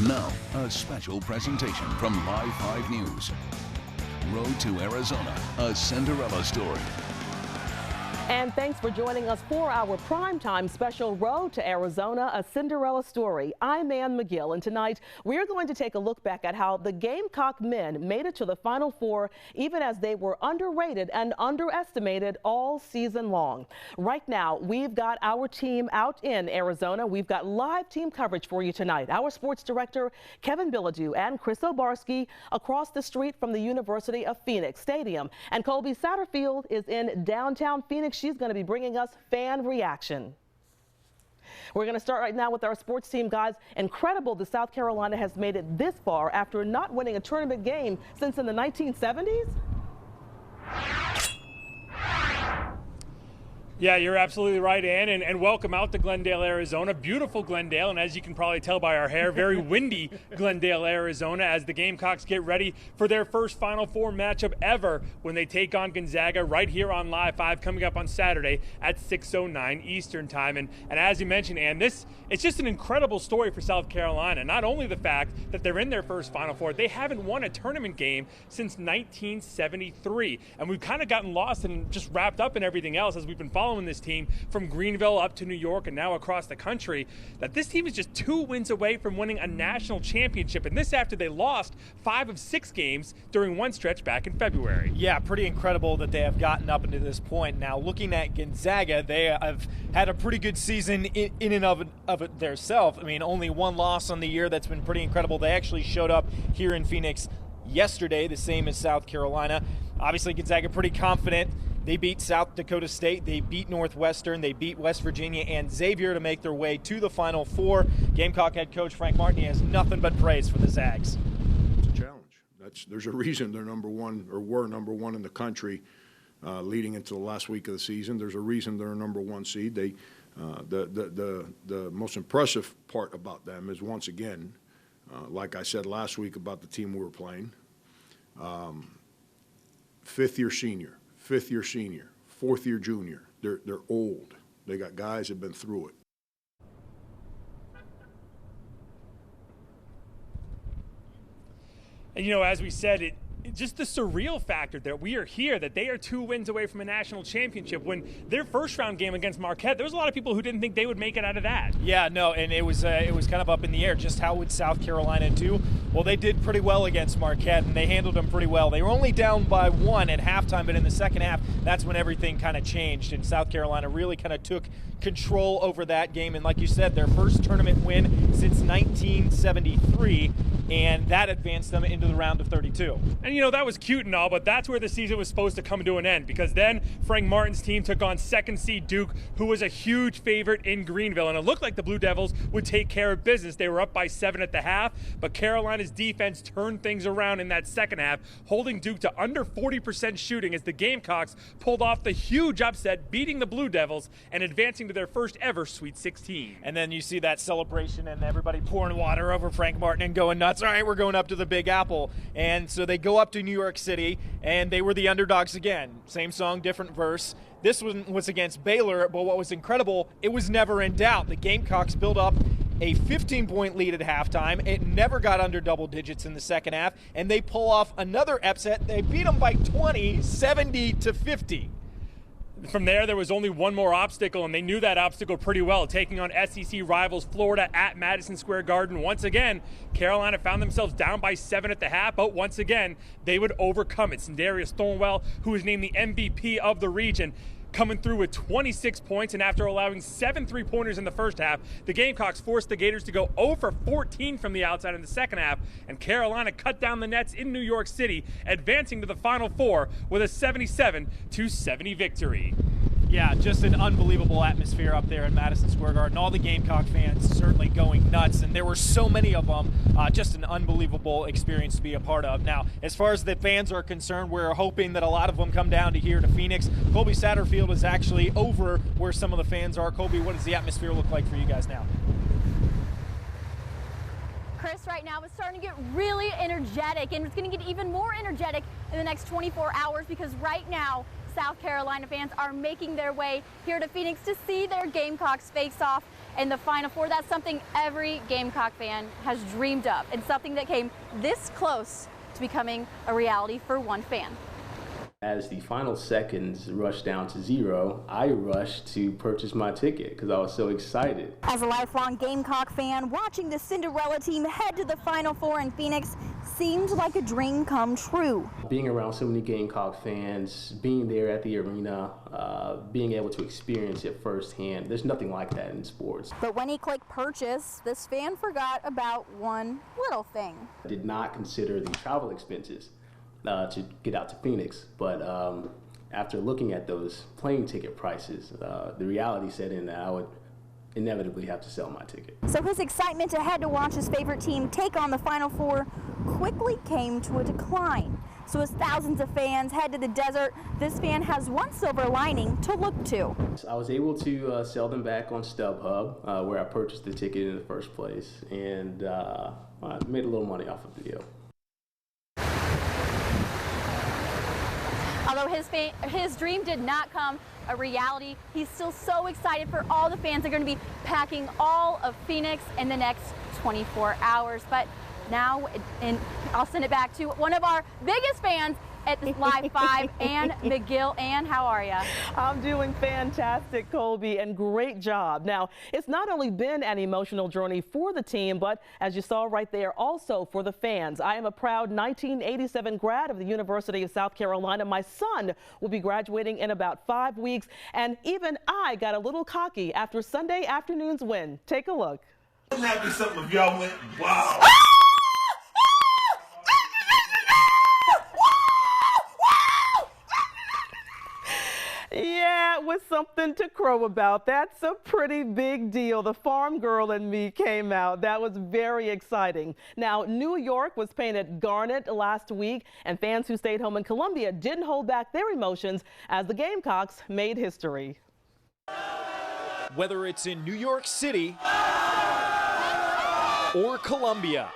Now, a special presentation from Live 5 News. Road to Arizona, a Cinderella story. And thanks for joining us for our primetime special Road to Arizona, a Cinderella story. I'm Ann McGill, and tonight we're going to take a look back at how the Gamecock men made it to the Final Four, even as they were underrated and underestimated all season long. Right now, we've got our team out in Arizona. We've got live team coverage for you tonight. Our sports director, Kevin Bilodeau, and Chris Obarski across the street from the University of Phoenix Stadium. And Colby Satterfield is in downtown Phoenix. She's going to be bringing us fan reaction. We're going to start right now with our sports team, guys. Incredible that South Carolina has made it this far after not winning a tournament game since in the 1970s. Yeah, you're absolutely right, Ann, and welcome out to Glendale, Arizona. Beautiful Glendale, and as you can probably tell by our hair, very windy Glendale, Arizona, as the Gamecocks get ready for their first Final Four matchup ever when they take on Gonzaga right here on Live 5 coming up on Saturday at 6:09 Eastern Time. And as you mentioned, Ann, it's just an incredible story for South Carolina. Not only the fact that they're in their first Final Four, they haven't won a tournament game since 1973. And we've kind of gotten lost and just wrapped up in everything else as we've been following this team from Greenville up to New York and now across the country, that this team is just 2 wins away from winning a national championship, and this after they lost 5 of 6 games during one stretch back in February. Yeah, pretty incredible that they have gotten up into this point. Now, looking at Gonzaga, they have had a pretty good season in and of it themselves. I mean, only 1 loss on the year. That's been pretty incredible. They actually showed up here in Phoenix yesterday, the same as South Carolina. Obviously, Gonzaga pretty confident. They beat South Dakota State, they beat Northwestern, they beat West Virginia and Xavier to make their way to the Final Four. Gamecock head coach Frank Martin has nothing but praise for the Zags. It's a challenge. There's a reason they're number one, or were number one in the country leading into the last week of the season. There's a reason they're a number 1 seed. The most impressive part about them is, once again, like I said last week about the team we were playing, fifth-year senior, 4th-year junior. They're old. They got guys that have been through it. And, as we said, just the surreal factor that we are here, that they are 2 wins away from a national championship. When their first round game against Marquette, there was a lot of people who didn't think they would make it out of that. Yeah, no, and it was kind of up in the air. Just how would South Carolina do? Well, they did pretty well against Marquette, and they handled them pretty well. They were only down by 1 at halftime, but in the second half, that's when everything kind of changed, and South Carolina really kind of took control over that game. And like you said, their first tournament win since 1973, and that advanced them into the round of 32. And, that was cute and all, but that's where the season was supposed to come to an end, because then Frank Martin's team took on 2nd seed Duke, who was a huge favorite in Greenville, and it looked like the Blue Devils would take care of business. They were up by 7 at the half, but Carolina's defense turned things around in that second half, holding Duke to under 40% shooting as the Gamecocks pulled off the huge upset, beating the Blue Devils and advancing to their first ever Sweet 16. And then you see that celebration and everybody pouring water over Frank Martin and going nuts. All right, we're going up to the Big Apple. And so they go up to New York City, and they were the underdogs again. Same song, different verse. This one was against Baylor, but what was incredible, it was never in doubt. The Gamecocks built up a 15-point lead at halftime. It never got under double digits in the second half, and they pull off another upset. They beat them by 20, 70-50. From there was only one more obstacle, and they knew that obstacle pretty well, taking on SEC rivals Florida at Madison Square Garden. Once again, Carolina found themselves down by 7 at the half, but once again, they would overcome it. Sindarius Thornwell, who was named the MVP of the region, coming through with 26 points, and after allowing 7 3-pointers in the first half, the Gamecocks forced the Gators to go 0 for 14 from the outside in the second half, and Carolina cut down the nets in New York City, advancing to the Final Four with a 77-70 victory. Yeah, just an unbelievable atmosphere up there in Madison Square Garden. All the Gamecock fans certainly going nuts, and there were so many of them. Just an unbelievable experience to be a part of. Now, as far as the fans are concerned, we're hoping that a lot of them come down to here to Phoenix. Colby Satterfield is actually over where some of the fans are. Colby, what does the atmosphere look like for you guys now? Chris, right now it's starting to get really energetic, and it's going to get even more energetic in the next 24 hours because right now South Carolina fans are making their way here to Phoenix to see their Gamecocks face off in the Final Four. That's something every Gamecock fan has dreamed of, and something that came this close to becoming a reality for one fan. As the final seconds rushed down to 0, I rushed to purchase my ticket because I was so excited. As a lifelong Gamecock fan, watching the Cinderella team head to the Final Four in Phoenix seemed like a dream come true. Being around so many Gamecock fans, being there at the arena, being able to experience it firsthand, there's nothing like that in sports. But when he clicked purchase, this fan forgot about one little thing. I did not consider the travel expenses to get out to Phoenix, but after looking at those plane ticket prices, the reality set in that I would inevitably have to sell my ticket. So his excitement to head to watch his favorite team take on the Final Four quickly came to a decline. So as thousands of fans head to the desert, this fan has one silver lining to look to. I was able to sell them back on StubHub, where I purchased the ticket in the first place, and I made a little money off of the deal. Although his dream did not come a reality, he's still so excited for all the fans that are going to be packing all of Phoenix in the next 24 hours. But now, I'll send it back to one of our biggest fans at Live 5, Ann McGill. Ann, how are you? I'm doing fantastic, Colby, and great job. Now, it's not only been an emotional journey for the team, but as you saw right there, also for the fans. I am a proud 1987 grad of the University of South Carolina. My son will be graduating in about 5 weeks, and even I got a little cocky after Sunday afternoon's win. Take a look. Wouldn't that be something if y'all went, wow. Yeah, it was something to crow about. That's a pretty big deal. The farm girl in me came out. That was very exciting. Now, New York was painted garnet last week, and fans who stayed home in Columbia didn't hold back their emotions as the Gamecocks made history. Whether it's in New York City or Columbia,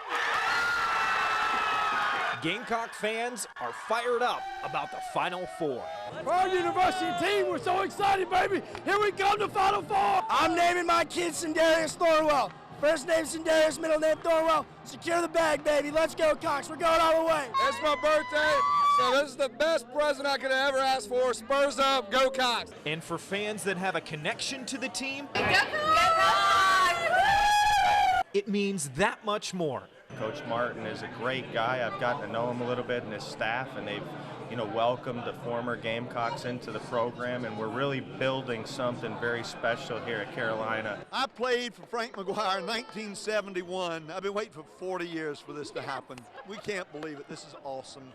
Gamecock fans are fired up about the Final Four. For our university team, we're so excited, baby. Here we come to Final Four. I'm naming my kid Cinderella Thornwell. First name Cinderella, middle name Thornwell. Secure the bag, baby. Let's go, Cox. We're going all the way. It's my birthday, so this is the best present I could have ever asked for. Spurs up, go Cox. And for fans that have a connection to the team, Go Cox! it means that much more. Coach Martin is a great guy. I've gotten to know him a little bit and his staff, and they've, welcomed the former Gamecocks into the program, and we're really building something very special here at Carolina. I played for Frank McGuire in 1971. I've been waiting for 40 years for this to happen. We can't believe it. This is awesome.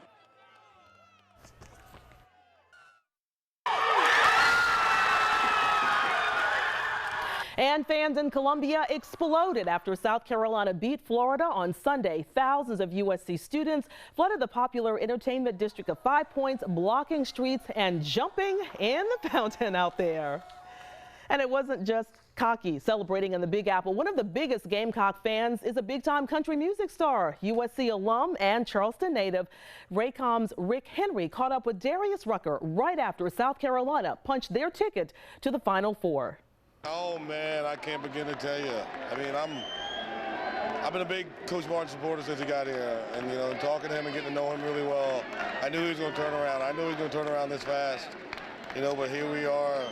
And fans in Columbia exploded after South Carolina beat Florida on Sunday. Thousands of USC students flooded the popular entertainment district of 5 Points, blocking streets and jumping in the fountain out there. And it wasn't just cocky celebrating in the Big Apple. One of the biggest Gamecock fans is a big-time country music star. USC alum and Charleston native Raycom's Rick Henry caught up with Darius Rucker right after South Carolina punched their ticket to the Final Four. Oh man, I can't begin to tell you. I mean, I've been a big Coach Martin supporter since he got here, and talking to him and getting to know him really well, I knew he was going to turn around. I knew he was going to turn around this fast, but here we are,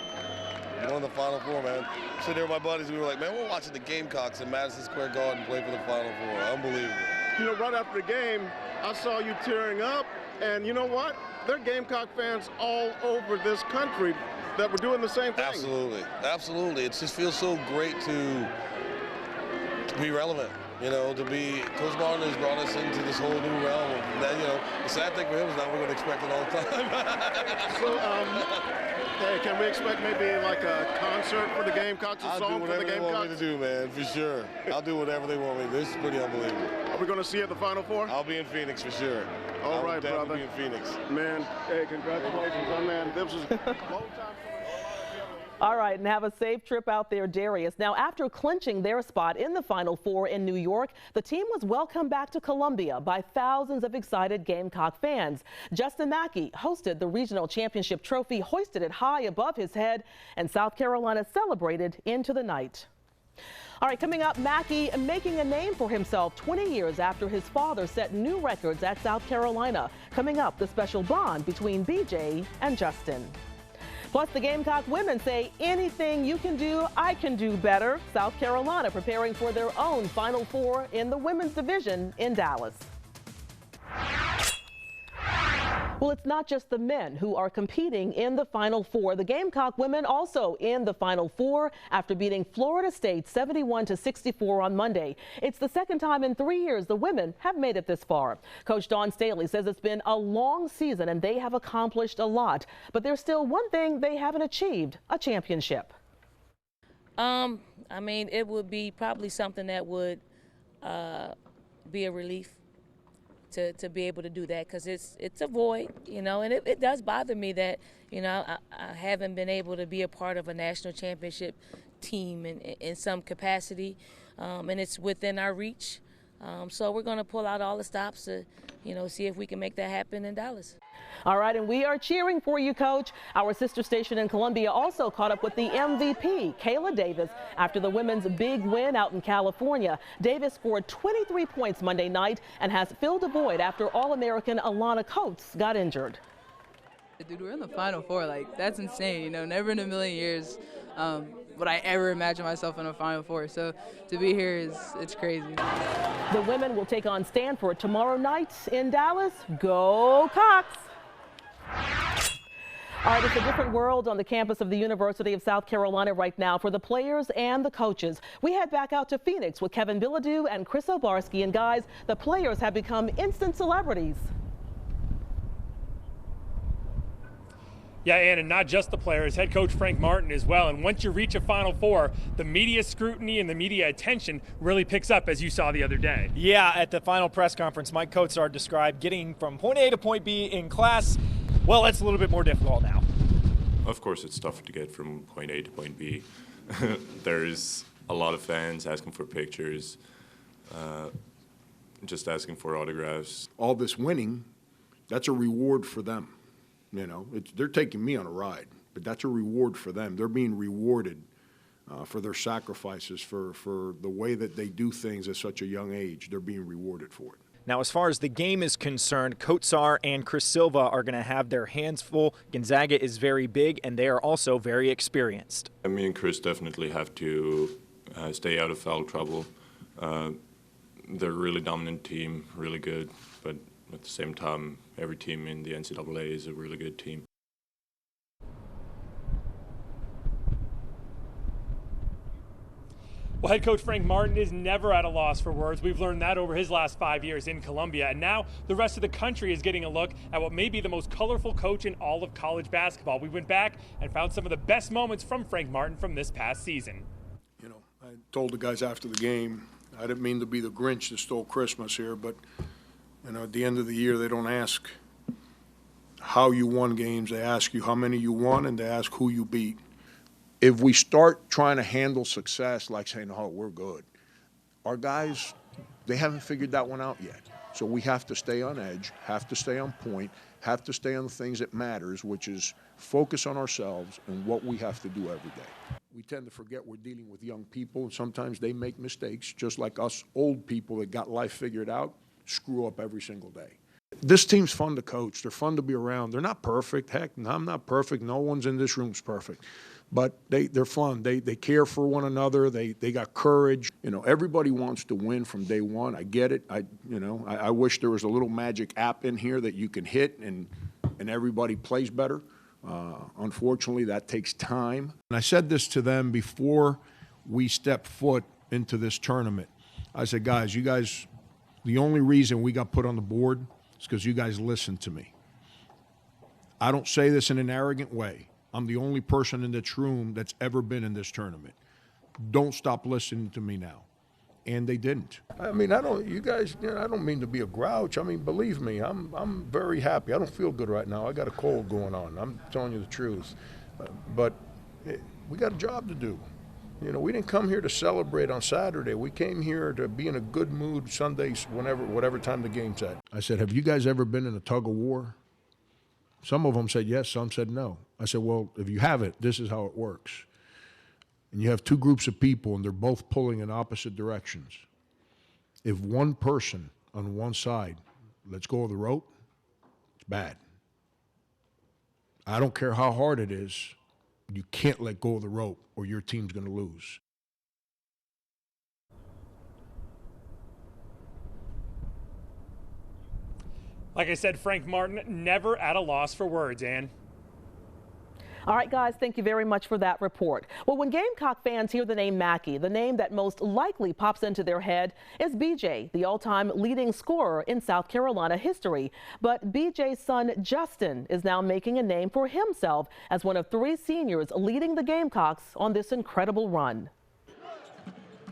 going to the Final Four, man. Sitting there with my buddies, we were like, man, we're watching the Gamecocks in Madison Square Garden play for the Final Four. Unbelievable. Right after the game, I saw you tearing up, and you know what? There are Gamecock fans all over this country that were doing the same thing. Absolutely, absolutely. It just feels so great to be relevant. To be Coach Martin has brought us into this whole new realm. And then, the sad thing for him is now we're going to expect it all the time. So, hey, can we expect maybe like a concert for the Gamecocks, a song for the Gamecocks? I'll do whatever they want me to do, man, for sure. I'll do whatever they want me to do. This is pretty unbelievable. Are we going to see you at the Final Four? I'll be in Phoenix for sure. All right, brother. I'll definitely be in Phoenix. Man, hey, congratulations, man. This was a long time. All right, and have a safe trip out there, Darius. Now, after clinching their spot in the Final Four in New York, the team was welcomed back to Columbia by thousands of excited Gamecock fans. Justin Mackey hosted the regional championship trophy, hoisted it high above his head, and South Carolina celebrated into the night. All right, coming up, Mackey making a name for himself 20 years after his father set new records at South Carolina. Coming up, the special bond between BJ and Justin. Plus, the Gamecock women say anything you can do, I can do better. South Carolina preparing for their own Final Four in the women's division in Dallas. Well, it's not just the men who are competing in the Final Four. The Gamecock women also in the Final Four after beating Florida State 71-64 on Monday. It's the second time in 3 years the women have made it this far. Coach Dawn Staley says it's been a long season and they have accomplished a lot. But there's still one thing they haven't achieved: a championship. I mean, it would be probably something that would be a relief to be able to do that, because it's a void, you know, and it does bother me that, you know, I haven't been able to be a part of a national championship team in some capacity, and it's within our reach. So we're going to pull out all the stops to, you know, see if we can make that happen in Dallas. All right, and we are cheering for you, Coach. Our sister station in Columbia also caught up with the MVP, Kayla Davis, after the women's big win out in California. Davis scored 23 points Monday night and has filled a void after All-American Alana Coates got injured. Dude, we're in the Final Four. Like, that's insane. You know, never in a million years would I ever imagine myself in a Final Four. So to be here it's crazy. The women will take on Stanford tomorrow night in Dallas. Go Cox! All right, it's a different world on the campus of the University of South Carolina right now for the players and the coaches. We head back out to Phoenix with Kevin Bilodeau and Chris Obarski. And guys, the players have become instant celebrities. Yeah, and not just the players, head coach Frank Martin as well. And once you reach a Final Four, the media scrutiny and the media attention really picks up, as you saw the other day. Yeah, at the final press conference, Mike Coatsard described getting from point A to point B in class. Well, it's a little bit more difficult now. Of course, it's tougher to get from point A to point B. There's a lot of fans asking for pictures, just asking for autographs. All this winning, that's a reward for them. You know, they're taking me on a ride, but that's a reward for them. They're being rewarded for their sacrifices, for the way that they do things at such a young age. They're being rewarded for it. Now, as far as the game is concerned, Coatsar and Chris Silva are going to have their hands full. Gonzaga is very big, and they are also very experienced. Me and Chris definitely have to stay out of foul trouble. They're a really dominant team, really good, but at the same time, every team in the NCAA is a really good team. Well, head coach Frank Martin is never at a loss for words. We've learned that over his last 5 years in Columbia. And now the rest of the country is getting a look at what may be the most colorful coach in all of college basketball. We went back and found some of the best moments from Frank Martin from this past season. You know, I told the guys after the game, I didn't mean to be the Grinch that stole Christmas here, but you know, at the end of the year, they don't ask how you won games. They ask you how many you won, and they ask who you beat. If we start trying to handle success like saying, oh, we're good, our guys, they haven't figured that one out yet. So we have to stay on edge, have to stay on point, have to stay on the things that matters, which is focus on ourselves and what we have to do every day. We tend to forget we're dealing with young people, and sometimes they make mistakes, just like us old people that got life figured out screw up every single day. This team's fun to coach. They're fun to be around. They're not perfect. Heck, I'm not perfect. No one's in this room's perfect. But they're fun. They care for one another. They got courage. You know, everybody wants to win from day one. I get it. I wish there was a little magic app in here that you can hit and everybody plays better. Unfortunately, that takes time. And I said this to them before we stepped foot into this tournament. I said, guys, you guys, the only reason we got put on the board is because you guys listened to me. I don't say this in an arrogant way. I'm the only person in this room that's ever been in this tournament. Don't stop listening to me now. And they didn't. I mean, I don't mean to be a grouch. I mean, believe me, I'm very happy. I don't feel good right now. I got a cold going on. I'm telling you the truth. But we got a job to do. You know, we didn't come here to celebrate on Saturday. We came here to be in a good mood Sundays, whatever time the game's at. I said, have you guys ever been in a tug of war? Some of them said yes, some said no. I said, well, if you haven't, this is how it works. and you have two groups of people and they're both pulling in opposite directions, if one person on one side lets go of the rope, it's bad. I don't care how hard it is, you can't let go of the rope or your team's going to lose. Like I said, Frank Martin never at a loss for words, Ann. All right, guys, thank you very much for that report. Well, when Gamecock fans hear the name Mackey, the name that most likely pops into their head is BJ, the all-time leading scorer in South Carolina history. But BJ's son, Justin, is now making a name for himself as one of 3 seniors leading the Gamecocks on this incredible run.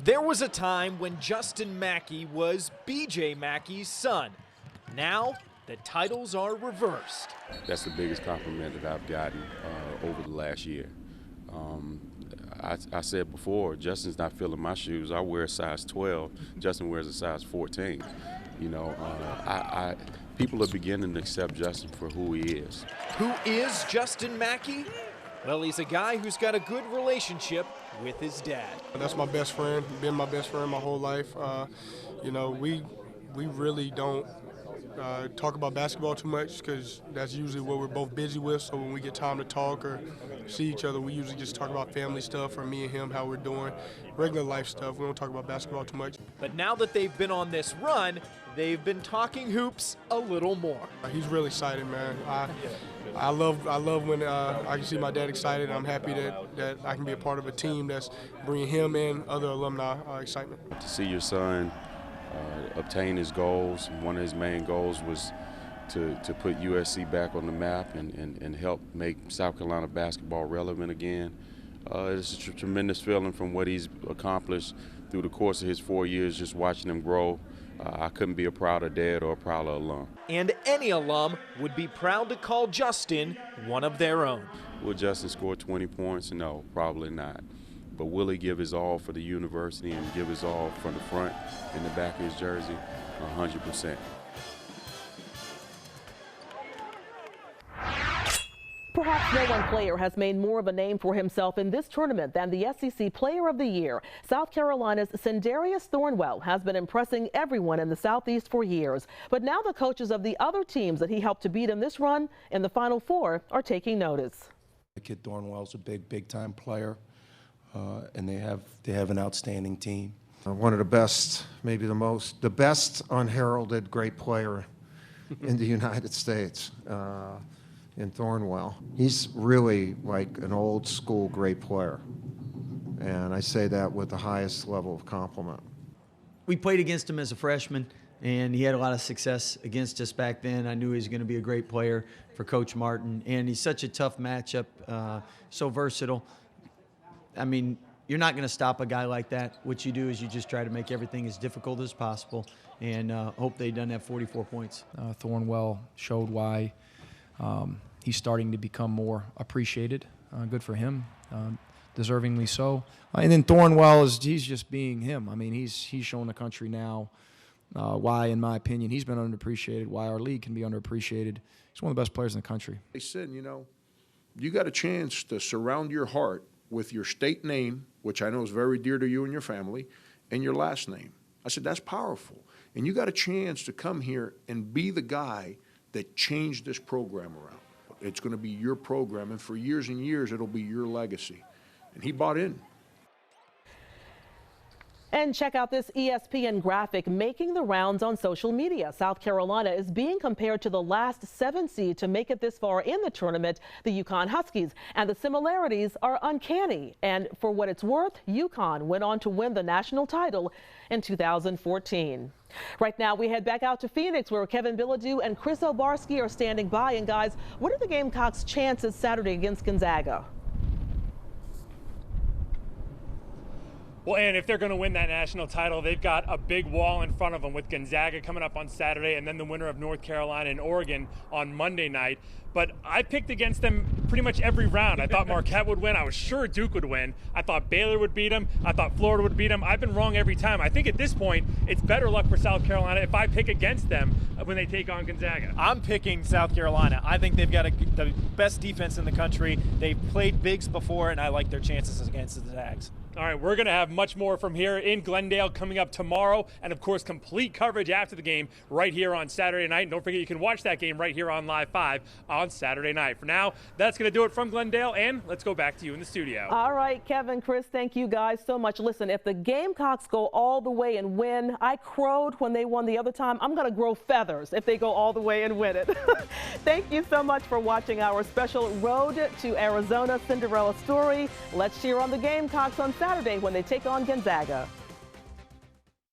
There was a time when Justin Mackey was BJ Mackey's son. Now, the titles are reversed. That's the biggest compliment that I've gotten over the last year. I said before, Justin's not filling my shoes. I wear a size 12. Justin wears a size 14. You know, people are beginning to accept Justin for who he is. Who is Justin Mackey? Well, he's a guy who's got a good relationship with his dad. That's my best friend. Been my best friend my whole life. You know, we really don't talk about basketball too much because that's usually what we're both busy with. So when we get time to talk or see each other, we usually just talk about family stuff or me and him, how we're doing, regular life stuff. We don't talk about basketball too much. But now that they've been on this run, they've been talking hoops a little more. He's really excited, man. I love when I can see my dad excited. I'm happy that I can be a part of a team that's bringing him and other alumni excitement. To see your son obtain his goals, one of his main goals was to put USC back on the map and help make South Carolina basketball relevant again. It's a tremendous feeling from what he's accomplished through the course of his 4 years, just watching him grow. I couldn't be a prouder dad or a prouder alum. And any alum would be proud to call Justin one of their own. Will Justin score 20 points? No, probably not. But will he give his all for the university and give his all from the front and the back of his jersey? 100%. Perhaps no one player has made more of a name for himself in this tournament than the SEC Player of the Year. South Carolina's Cinderella Thornwell has been impressing everyone in the Southeast for years. But now the coaches of the other teams that he helped to beat in this run in the Final Four are taking notice. The kid Thornwell's a big-time player, and they have an outstanding team. One of the best, maybe the best unheralded great player in the United States. In Thornwell. He's really like an old school great player. And I say that with the highest level of compliment. We played against him as a freshman, and he had a lot of success against us back then. I knew he was going to be a great player for Coach Martin, and he's such a tough matchup, so versatile. I mean, you're not going to stop a guy like that. What you do is you just try to make everything as difficult as possible, and hope they done have 44 points. Thornwell showed why he's starting to become more appreciated. Good for him, deservingly so. And then Thornwell he's just being him. I mean, he's shown the country now why, in my opinion, he's been underappreciated, why our league can be underappreciated. He's one of the best players in the country. They said, you know, you got a chance to surround your heart with your state name, which I know is very dear to you and your family, and your last name. I said, that's powerful. And you got a chance to come here and be the guy that changed this program around. It's going to be your program, and for years and years, it'll be your legacy. And he bought in. And check out this ESPN graphic making the rounds on social media. South Carolina is being compared to the last 7 seed to make it this far in the tournament, the UConn Huskies. And the similarities are uncanny. And for what it's worth, UConn went on to win the national title in 2014. Right now, we head back out to Phoenix, where Kevin Bilodeau and Chris Obarski are standing by. And guys, what are the Gamecocks' chances Saturday against Gonzaga? Well, and if they're going to win that national title, they've got a big wall in front of them with Gonzaga coming up on Saturday and then the winner of North Carolina and Oregon on Monday night. But I picked against them pretty much every round. I thought Marquette would win. I was sure Duke would win. I thought Baylor would beat them. I thought Florida would beat them. I've been wrong every time. I think at this point, it's better luck for South Carolina if I pick against them when they take on Gonzaga. I'm picking South Carolina. I think they've got the best defense in the country. They've played bigs before, and I like their chances against the Zags. All right, we're going to have much more from here in Glendale coming up tomorrow, and of course, complete coverage after the game right here on Saturday night. And don't forget, you can watch that game right here on Live 5 on Saturday night. For now, that's going to do it from Glendale, and let's go back to you in the studio. All right, Kevin, Chris, thank you guys so much. Listen, if the Gamecocks go all the way and win, I crowed when they won the other time. I'm going to grow feathers if they go all the way and win it. Thank you so much for watching our special Road to Arizona Cinderella story. Let's cheer on the Gamecocks on Saturday when they take on Gonzaga.